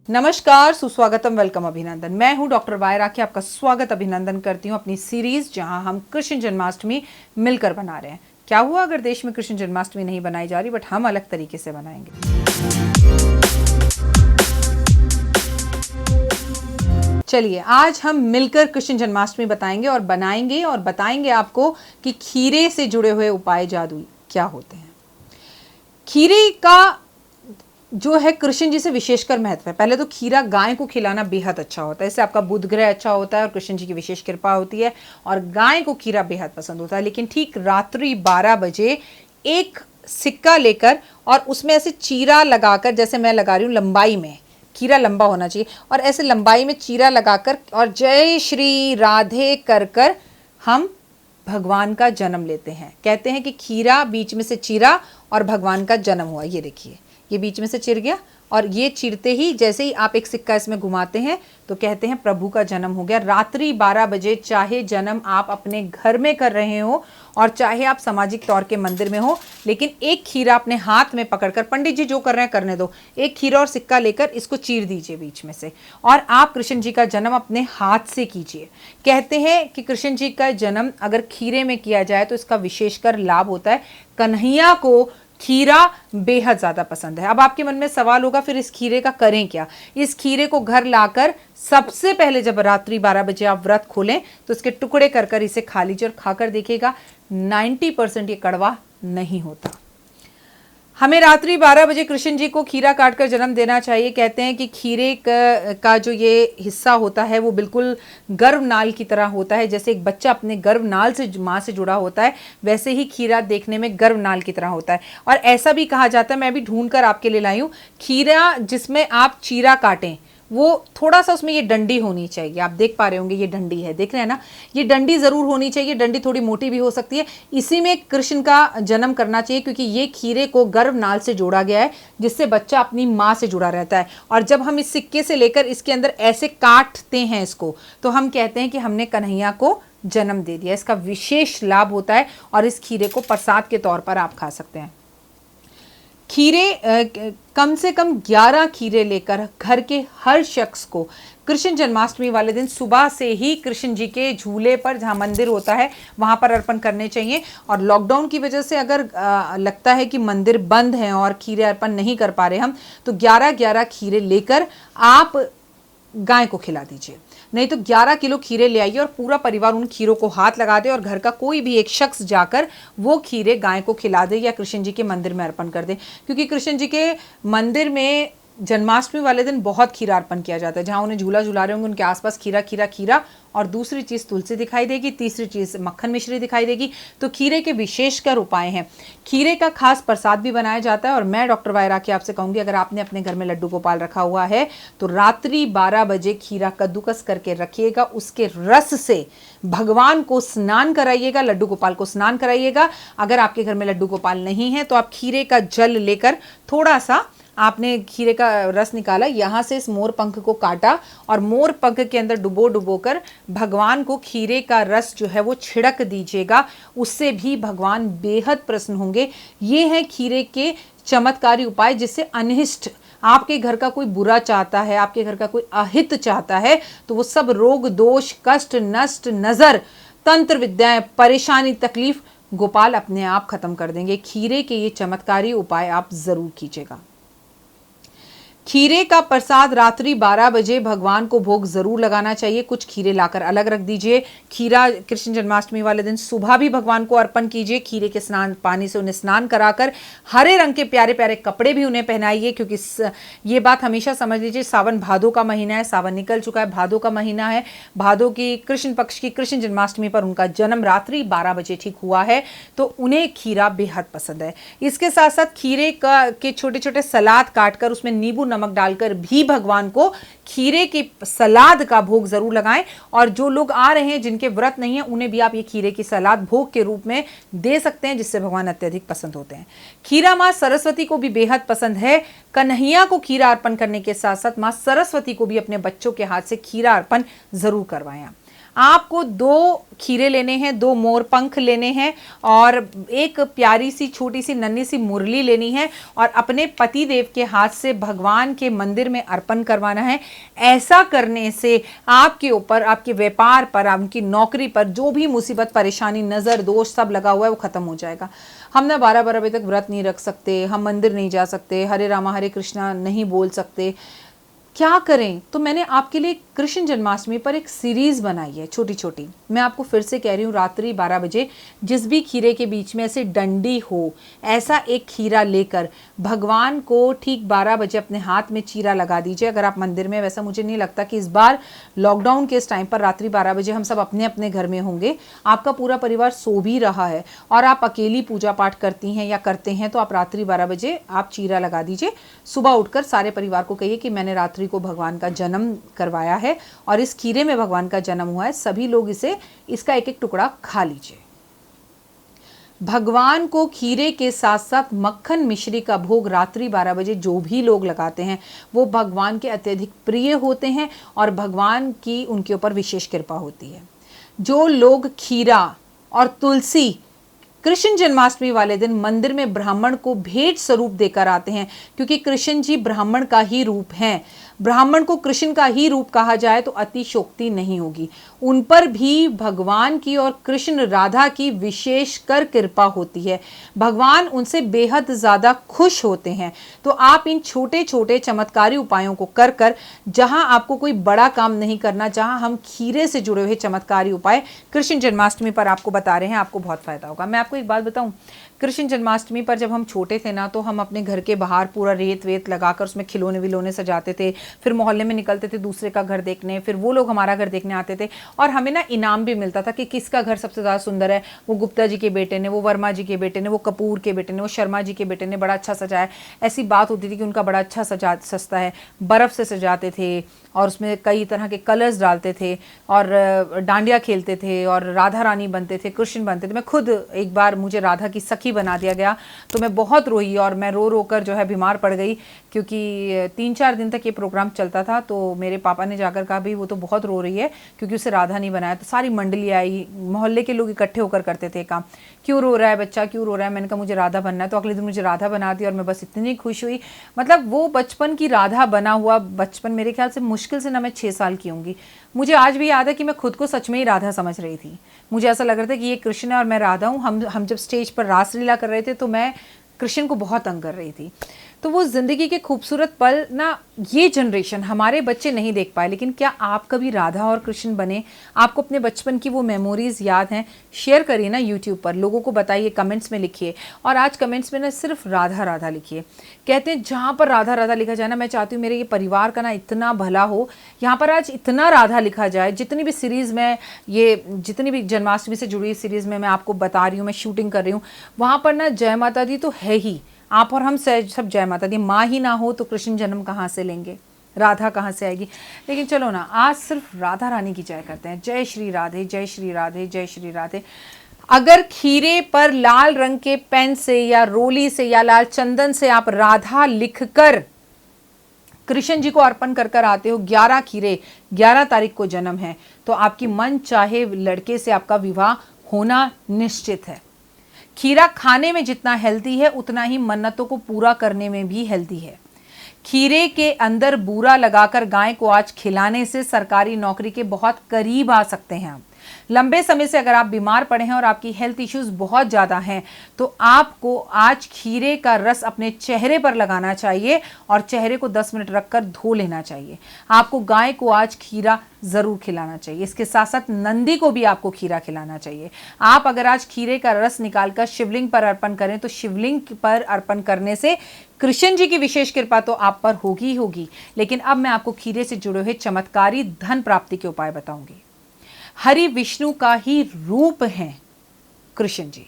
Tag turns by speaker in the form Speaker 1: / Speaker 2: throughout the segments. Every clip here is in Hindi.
Speaker 1: नमस्कार, सुस्वागतम, वेलकम, अभिनंदन। मैं हूं डॉक्टर वाय राखी, आपका स्वागत अभिनंदन करती हूं अपनी सीरीज जहां हम कृष्ण जन्माष्टमी मिलकर बना रहे हैं। क्या हुआ अगर देश में कृष्ण जन्माष्टमी नहीं बनाई जा रही, बट हम अलग तरीके से बनाएंगे। चलिए आज हम मिलकर कृष्ण जन्माष्टमी बताएंगे और बनाएंगे और बताएंगे आपको कि खीरे से जुड़े हुए उपाय जादुई क्या होते हैं। खीरे का जो है कृष्ण जी से विशेषकर महत्व है। पहले तो खीरा गाय को खिलाना बेहद अच्छा होता है, इससे आपका बुध ग्रह अच्छा होता है और कृष्ण जी की विशेष कृपा होती है और गाय को खीरा बेहद पसंद होता है। लेकिन ठीक रात्रि 12 बजे एक सिक्का लेकर और उसमें ऐसे चीरा लगाकर, जैसे मैं लगा रही हूँ लंबाई में, खीरा लंबा होना चाहिए और ऐसे लंबाई में चीरा लगाकर और जय श्री राधे कर कर हम भगवान का जन्म लेते हैं। कहते हैं कि खीरा बीच में से चीरा और भगवान का जन्म हुआ। ये देखिए, ये बीच में से चिर गया और ये चिरते ही जैसे ही आप एक सिक्का इसमें घुमाते हैं तो कहते हैं प्रभु का जन्म हो गया। रात्रि 12 बजे चाहे जन्म आप अपने घर में कर रहे हो और चाहे आप सामाजिक तौर के मंदिर में हो, लेकिन एक खीरा अपने हाथ में पकड़कर, पंडित जी जो कर रहे हैं करने दो, एक खीरा और सिक्का लेकर इसको चीर दीजिए बीच में से और आप कृष्ण जी का जन्म अपने हाथ से कीजिए। कहते हैं कि कृष्ण जी का जन्म अगर खीरे में किया जाए तो इसका विशेषकर लाभ होता है। कन्हैया को खीरा बेहद ज्यादा पसंद है। अब आपके मन में सवाल होगा फिर इस खीरे का करें क्या। इस खीरे को घर लाकर सबसे पहले जब रात्रि 12 बजे आप व्रत खोलें तो इसके टुकड़े कर कर इसे खा लीजिए और खाकर देखिएगा 90% ये कड़वा नहीं होता। हमें रात्रि 12 बजे कृष्ण जी को खीरा काटकर जन्म देना चाहिए। कहते हैं कि खीरे का जो ये हिस्सा होता है वो बिल्कुल गर्भनाल की तरह होता है। जैसे एक बच्चा अपने गर्भनाल से माँ से जुड़ा होता है, वैसे ही खीरा देखने में गर्भनाल की तरह होता है। और ऐसा भी कहा जाता है, मैं भी ढूंढ कर आपके लिए लाई हूँ, खीरा जिसमें आप चीरा काटें वो थोड़ा सा उसमें ये डंडी होनी चाहिए। आप देख पा रहे होंगे ये डंडी है, देख रहे हैं ना, ये डंडी जरूर होनी चाहिए। डंडी थोड़ी मोटी भी हो सकती है। इसी में कृष्ण का जन्म करना चाहिए क्योंकि ये खीरे को गर्भनाल से जोड़ा गया है जिससे बच्चा अपनी माँ से जुड़ा रहता है। और जब हम इस सिक्के से लेकर इसके अंदर ऐसे काटते हैं इसको, तो हम कहते हैं कि हमने कन्हैया को जन्म दे दिया। इसका विशेष लाभ होता है और इस खीरे को प्रसाद के तौर पर आप खा सकते हैं। खीरे कम से कम 11 खीरे लेकर घर के हर शख्स को कृष्ण जन्माष्टमी वाले दिन सुबह से ही कृष्ण जी के झूले पर, जहाँ मंदिर होता है वहाँ पर अर्पण करने चाहिए। और लॉकडाउन की वजह से अगर लगता है कि मंदिर बंद हैं और खीरे अर्पण नहीं कर पा रहे हम, तो 11-11 खीरे लेकर आप गाय को खिला दीजिए। नहीं तो 11 किलो खीरे ले आइए और पूरा परिवार उन खीरों को हाथ लगा दे और घर का कोई भी एक शख्स जाकर वो खीरे गाय को खिला दे या कृष्ण जी के मंदिर में अर्पण कर दे। क्योंकि कृष्ण जी के मंदिर में जन्माष्टमी वाले दिन बहुत खीरा अर्पण किया जाता है। जहाँ उन्हें झूला झूला रहे होंगे उनके आसपास खीरा खीरा खीरा, और दूसरी चीज़ तुलसी दिखाई देगी, तीसरी चीज़ मक्खन मिश्री दिखाई देगी। तो खीरे के विशेषकर उपाय हैं। खीरे का खास प्रसाद भी बनाया जाता है और मैं डॉक्टर वाय राखी आपसे कहूँगी, अगर आपने अपने घर में लड्डू गोपाल रखा हुआ है तो रात्रि 12 बजे खीरा कद्दूकस करके रखिएगा, उसके रस से भगवान को स्नान कराइएगा, लड्डू गोपाल को स्नान कराइएगा। अगर आपके घर में लड्डू गोपाल नहीं है तो आप खीरे का जल लेकर, थोड़ा सा आपने खीरे का रस निकाला, यहाँ से इस मोर पंख को काटा और मोर पंख के अंदर डुबो डुबो कर भगवान को खीरे का रस जो है वो छिड़क दीजिएगा। उससे भी भगवान बेहद प्रसन्न होंगे। ये है खीरे के चमत्कारी उपाय जिससे अनिष्ट, आपके घर का कोई बुरा चाहता है, आपके घर का कोई अहित चाहता है, तो वो सब रोग दोष कष्ट नष्ट नजर तंत्र विद्याएं परेशानी तकलीफ गोपाल अपने आप खत्म कर देंगे। खीरे के ये चमत्कारी उपाय आप जरूर कीजिएगा। खीरे का प्रसाद रात्रि 12 बजे भगवान को भोग जरूर लगाना चाहिए। कुछ खीरे लाकर अलग रख दीजिए। खीरा कृष्ण जन्माष्टमी वाले दिन सुबह भी भगवान को अर्पण कीजिए। खीरे के स्नान पानी से उन्हें स्नान कराकर हरे रंग के प्यारे प्यारे कपड़े भी उन्हें पहनाइए। क्योंकि ये बात हमेशा समझ लीजिए, सावन भादो का महीना है, सावन निकल चुका है, भादो का महीना है। भादो की कृष्ण पक्ष की कृष्ण जन्माष्टमी पर उनका जन्म रात्रि 12 बजे ठीक हुआ है, तो उन्हें खीरा बेहद पसंद है। इसके साथ साथ खीरे के छोटे छोटे सलाद काटकर उसमें नींबू नमक डालकर भी भगवान को खीरे के सलाद का भोग जरूर लगाएं। और जो लोग आ रहे हैं जिनके व्रत नहीं है उन्हें भी आप ये खीरे की सलाद भोग के रूप में दे सकते हैं, जिससे भगवान अत्यधिक पसंद होते हैं। खीरा मां सरस्वती को भी बेहद पसंद है। कन्हैया को खीरा अर्पण करने के साथ साथ मां सरस्वती को भी अपने बच्चों के हाथ से खीरा अर्पण जरूर करवाएं। आपको 2 खीरे लेने हैं, 2 मोर पंख लेने हैं और एक प्यारी सी छोटी सी नन्ही सी मुरली लेनी है और अपने पति देव के हाथ से भगवान के मंदिर में अर्पण करवाना है। ऐसा करने से आपके ऊपर, आपके व्यापार पर, आपकी नौकरी पर जो भी मुसीबत, परेशानी, नज़र, दोष सब लगा हुआ है वो खत्म हो जाएगा। हम ना 12-12 बजे तक व्रत नहीं रख सकते, हम मंदिर नहीं जा सकते, हरे रामा हरे कृष्णा नहीं बोल सकते, क्या करें? तो मैंने आपके लिए कृष्ण जन्माष्टमी पर एक सीरीज बनाई है छोटी छोटी। मैं आपको फिर से कह रही हूँ, रात्रि 12 बजे जिस भी खीरे के बीच में ऐसे डंडी हो, ऐसा एक खीरा लेकर भगवान को ठीक 12 बजे अपने हाथ में चीरा लगा दीजिए। अगर आप मंदिर में, वैसा मुझे नहीं लगता कि इस बार लॉकडाउन के इस टाइम पर रात्रि 12 बजे हम सब अपने अपने घर में होंगे, आपका पूरा परिवार सो भी रहा है और आप अकेली पूजा पाठ करती हैं या करते हैं, तो आप रात्रि 12 बजे आप चीरा लगा दीजिए। सुबह उठकर सारे परिवार को कहिए कि मैंने रात्रि को भगवान का जन्म करवाया है और इस खीरे में भगवान का जन्म हुआ है, सभी लोग इसका एक एक टुकड़ा खा लीजिए। भगवान को खीरे के साथ साथ मक्खन मिश्री का भोग रात्रि 12 बजे जो भी लोग लगाते हैं वो भगवान के अत्यधिक प्रिय होते हैं और भगवान की उनके ऊपर विशेष कृपा होती है। जो लोग खीरा और तुलसी कृष्ण जन्माष्टमी वाले दिन मंदिर में ब्राह्मण को भेंट स्वरूप देकर आते हैं, क्योंकि कृष्ण जी ब्राह्मण का ही रूप हैं, ब्राह्मण को कृष्ण का ही रूप कहा जाए तो अतिशोक्ति नहीं होगी। उन पर भी भगवान की और कृष्ण राधा की विशेष कर कृपा होती है, भगवान उनसे बेहद ज़्यादा खुश होते हैं। तो आप इन छोटे छोटे चमत्कारी उपायों को कर कर, जहां आपको कोई बड़ा काम नहीं करना, जहां हम खीरे से जुड़े हुए चमत्कारी उपाय कृष्ण जन्माष्टमी पर आपको बता रहे हैं, आपको बहुत फायदा होगा। मैं आपको एक बात बताऊं, कृष्ण जन्माष्टमी पर जब हम छोटे थे ना, तो हम अपने घर के बाहर पूरा रेत वेत लगाकर उसमें खिलौने विलौने सजाते थे, फिर मोहल्ले में निकलते थे दूसरे का घर देखने, फिर वो लोग हमारा घर देखने आते थे और हमें ना इनाम भी मिलता था कि किसका घर सबसे ज़्यादा सुंदर है। वो गुप्ता जी के बेटे ने, वो वर्मा जी के बेटे ने, वो कपूर के बेटे ने, वो शर्मा जी के बेटे ने बड़ा अच्छा सजाया। ऐसी बात होती थी कि उनका बड़ा अच्छा सजता है। बर्फ़ से सजाते थे और उसमें कई तरह के कलर्स डालते थे और डांडिया खेलते थे और राधा रानी बनते थे, कृष्ण बनते थे। मैं खुद एक बार, मुझे राधा की सखी बना दिया गया तो मैं बहुत रोई और मैं रो रो कर जो है बीमार पड़ गई, क्योंकि 3-4 दिन तक ये प्रोग्राम चलता था। तो मेरे पापा ने जाकर कहा, भाई वो तो बहुत रो रही है क्योंकि उसे राधा नहीं बनाया। तो सारी मंडली आई, मोहल्ले के लोग इकट्ठे होकर करते थे काम, क्यों रो रहा है बच्चा, क्यों रो रहा है। मैंने कहा मुझे राधा बनना है। तो अगले दिन मुझे राधा बना दी और मैं बस इतनी खुश हुई। मतलब वो बचपन की राधा बना हुआ बचपन, मेरे ख्याल से मुश्किल से ना मैं 6 साल की होंगी। मुझे आज भी याद है कि मैं खुद को सच में ही राधा समझ रही थी। मुझे ऐसा लग रहा था कि ये कृष्ण है और मैं राधा हूँ। हम जब स्टेज पर रासलीला कर रहे थे तो मैं कृष्ण को बहुत तंग कर रही थी। तो वो ज़िंदगी के खूबसूरत पल ना, ये जनरेशन, हमारे बच्चे नहीं देख पाए, लेकिन क्या आप कभी राधा और कृष्ण बने? आपको अपने बचपन की वो मेमोरीज़ याद हैं? शेयर करिए ना यूट्यूब पर, लोगों को बताइए, कमेंट्स में लिखिए। और आज कमेंट्स में ना सिर्फ राधा राधा लिखिए। कहते हैं जहाँ पर राधा राधा लिखा जाए ना, मैं चाहती हूँ मेरे ये परिवार का ना इतना भला हो, यहाँ पर आज इतना राधा लिखा जाए। जितनी भी सीरीज़ में, ये जितनी भी जन्माष्टमी से जुड़ी सीरीज़ में मैं आपको बता रही हूँ, मैं शूटिंग कर रही हूँ, वहाँ पर ना जय माता दी तो है ही। आप और हम सब जय माता दी। माँ ही ना हो तो कृष्ण जन्म कहाँ से लेंगे, राधा कहाँ से आएगी। लेकिन चलो ना, आज सिर्फ राधा रानी की जय करते हैं। जय श्री राधे, जय श्री राधे, जय श्री राधे। अगर खीरे पर लाल रंग के पेन से या रोली से या लाल चंदन से आप राधा लिखकर कृष्ण जी को अर्पण कर कर आते हो, 11 खीरे, 11 तारीख को जन्म है, तो आपकी मन चाहे लड़के से आपका विवाह होना निश्चित है। खीरा खाने में जितना हेल्दी है उतना ही मन्नतों को पूरा करने में भी हेल्दी है। खीरे के अंदर बूरा लगाकर गाय को आज खिलाने से सरकारी नौकरी के बहुत करीब आ सकते हैं आप। लंबे समय से अगर आप बीमार पड़े हैं और आपकी हेल्थ इश्यूज बहुत ज़्यादा हैं, तो आपको आज खीरे का रस अपने चेहरे पर लगाना चाहिए और चेहरे को 10 मिनट रखकर धो लेना चाहिए। आपको गाय को आज खीरा ज़रूर खिलाना चाहिए। इसके साथ साथ नंदी को भी आपको खीरा खिलाना चाहिए। आप अगर आज खीरे का रस निकालकर शिवलिंग पर अर्पण करें तो शिवलिंग पर अर्पण करने से कृष्ण जी की विशेष कृपा तो आप पर होगी ही होगी। लेकिन अब मैं आपको खीरे से जुड़े हुए चमत्कारी धन प्राप्ति के उपाय बताऊंगी। हरि विष्णु का ही रूप हैं कृष्ण जी,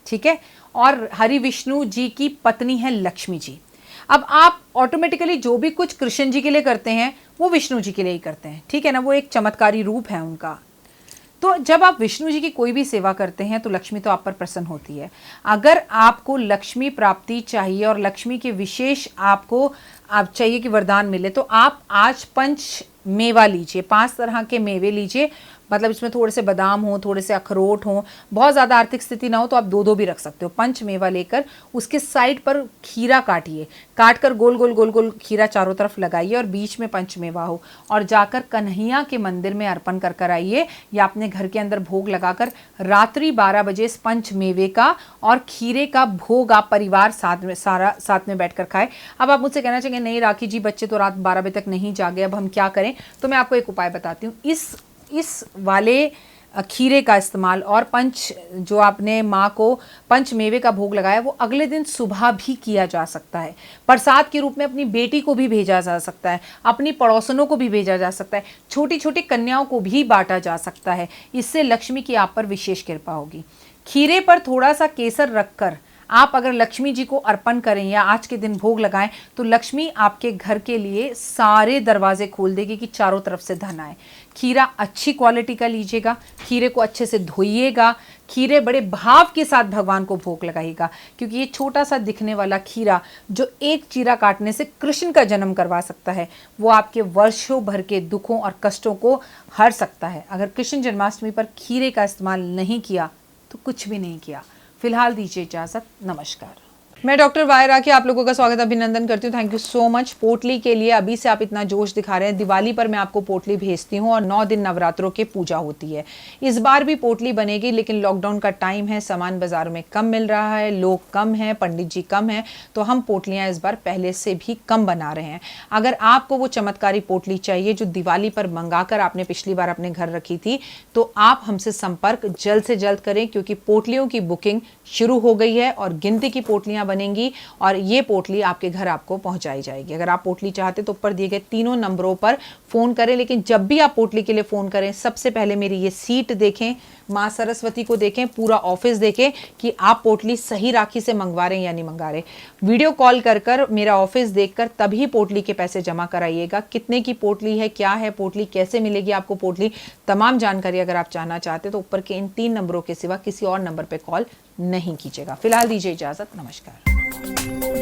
Speaker 1: ठीक है, और हरि विष्णु जी की पत्नी है लक्ष्मी जी। अब आप ऑटोमेटिकली जो भी कुछ कृष्ण जी के लिए करते हैं वो विष्णु जी के लिए ही करते हैं, ठीक है ना, वो एक चमत्कारी रूप है उनका। तो जब आप विष्णु जी की कोई भी सेवा करते हैं तो लक्ष्मी तो आप पर प्रसन्न होती है। अगर आपको लक्ष्मी प्राप्ति चाहिए और लक्ष्मी के विशेष आपको आप चाहिए कि वरदान मिले, तो आप आज पंच मेवा लीजिए, 5 तरह के मेवे लीजिए, मतलब इसमें थोड़े से बादाम हो, थोड़े से अखरोट हो, बहुत ज़्यादा आर्थिक स्थिति ना हो तो आप दो दो भी रख सकते हो। पंचमेवा लेकर उसके साइड पर खीरा काटिए, काट कर गोल गोल गोल गोल खीरा चारों तरफ लगाइए और बीच में पंचमेवा हो, और जाकर कन्हैया के मंदिर में अर्पण कर कर आइए या अपने घर के अंदर भोग लगाकर रात्रि 12 बजे इस पंचमेवे का और खीरे का भोग आप परिवार साथ में बैठकर खाए। अब आप मुझसे कहना चाहेंगे नहीं राखी जी, बच्चे तो रात 12 बजे तक नहीं जागे, अब हम क्या करें? तो मैं आपको एक उपाय बताती हूँ। इस वाले खीरे का इस्तेमाल और जो आपने माँ को पंचमेवे का भोग लगाया वो अगले दिन सुबह भी किया जा सकता है। प्रसाद के रूप में अपनी बेटी को भी भेजा जा सकता है, अपनी पड़ोसनों को भी भेजा जा सकता है, छोटी छोटी कन्याओं को भी बांटा जा सकता है। इससे लक्ष्मी की आप पर विशेष कृपा होगी। खीरे पर थोड़ा सा केसर रखकर आप अगर लक्ष्मी जी को अर्पण करें या आज के दिन भोग लगाएं तो लक्ष्मी आपके घर के लिए सारे दरवाजे खोल देगी कि चारों तरफ से धन आए। खीरा अच्छी क्वालिटी का लीजिएगा, खीरे को अच्छे से धोइएगा, खीरे बड़े भाव के साथ भगवान को भोग लगाइएगा, क्योंकि ये छोटा सा दिखने वाला खीरा जो एक चीरा काटने से कृष्ण का जन्म करवा सकता है, वो आपके वर्षों भर के दुखों और कष्टों को हर सकता है। अगर कृष्ण जन्माष्टमी पर खीरे का इस्तेमाल नहीं किया तो कुछ भी नहीं किया। फिलहाल दीजिए इजाजत, नमस्कार। मैं डॉक्टर वाय राखी आप लोगों का स्वागत अभिनंदन करती हूँ। Thank you so much. पोटली के लिए अभी से आप इतना जोश दिखा रहे हैं। दिवाली पर मैं आपको पोटली भेजती हूँ और 9 दिन नवरात्रों की पूजा होती है। इस बार भी पोटली बनेगी, लेकिन लॉकडाउन का टाइम है, सामान बाजार में कम मिल रहा है, लोग कम हैं, पंडित जी कम हैं, तो हम पोटलियाँ इस बार पहले से भी कम बना रहे हैं। अगर आपको वो चमत्कारी पोटली चाहिए जो दिवाली पर मंगाकर आपने पिछली बार अपने घर रखी थी, तो आप हमसे संपर्क जल्द से जल्द करें, क्योंकि पोटलियों की बुकिंग शुरू हो गई है और गिनती की पोटलियाँ बनेंगी और ये पोटली आपके घर आपको पहुंचाई जाएगी। अगर आप पोटली चाहते तो ऊपर दिए गए तीनों नंबरों पर फोन करें, लेकिन जब भी आप पोटली के लिए फोन करें सबसे पहले मेरी ये सीट देखें, माँ सरस्वती को देखें, पूरा ऑफिस देखें कि आप पोटली सही राखी से मंगवा रहे हैं या नहीं मंगा रहे। वीडियो कॉल कर मेरा ऑफिस देखकर तभी पोटली के पैसे जमा कराइएगा। कितने की पोटली है, क्या है पोटली, कैसे मिलेगी आपको पोटली, तमाम जानकारी अगर आप जानना चाहते तो ऊपर के इन 3 नंबरों के सिवा किसी और नंबर पर कॉल नहीं कीजिएगा। फिलहाल दीजिए इजाजत, नमस्कार।